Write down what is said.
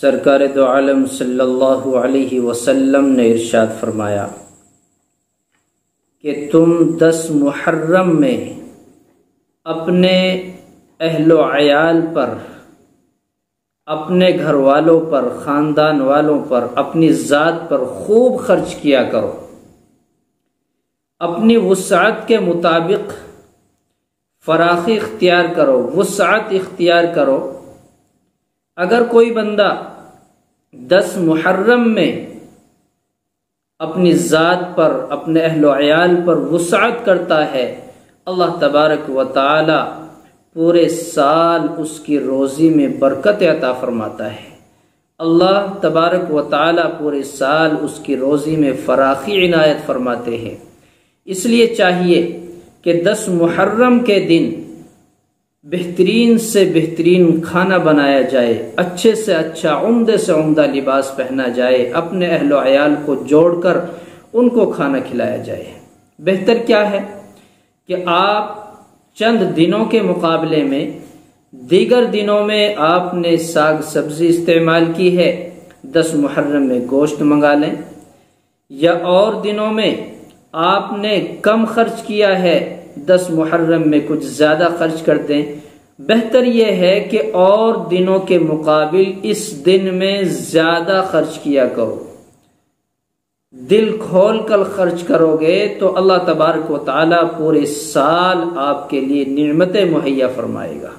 سرکار دو عالم صلی اللہ علیہ وسلم نے ارشاد فرمایا کہ تم 10 محرم میں اپنے اہل و عیال پر، اپنے گھر والوں پر، خاندان والوں پر، اپنی ذات پر خوب خرچ کیا کرو، اپنی وسعت کے مطابق فراخی اختیار کرو، وسعت اختیار کرو۔ اگر کوئی بندہ 10 محرم میں اپنی ذات پر، اپنے اہل و عیال پر وسعت کرتا ہے، اللہ تبارک و تعالی پورے سال اس کی روزی میں برکت عطا فرماتا ہے۔ اللہ تبارک و تعالی پورے سال اس کی روزی میں فراخی عنایت فرماتے ہیں۔ اس لیے چاہیے کہ 10 محرم کے دن بہترین سے بہترین کھانا بنایا جائے، اچھے سے اچھا، عمدے سے عمدہ لباس پہنا جائے، اپنے اہل و عیال کو جوڑ کر ان کو کھانا کھلایا جائے۔ بہتر کیا ہے کہ آپ چند دنوں کے مقابلے میں دیگر دنوں میں آپ نے ساگ سبزی استعمال کی ہے، 10 محرم میں گوشت منگا لیں، یا اور دنوں میں آپ نے کم خرچ کیا ہے، 10 محرم میں کچھ زیادہ خرچ کر دیں۔ بہتر یہ ہے کہ اور دنوں کے مقابل اس دن میں زیادہ خرچ کیا کرو، دل کھول کر خرچ کرو گے تو اللہ تبارک و تعالی پورے سال آپ کے لیے نعمتیں مہیا فرمائے گا۔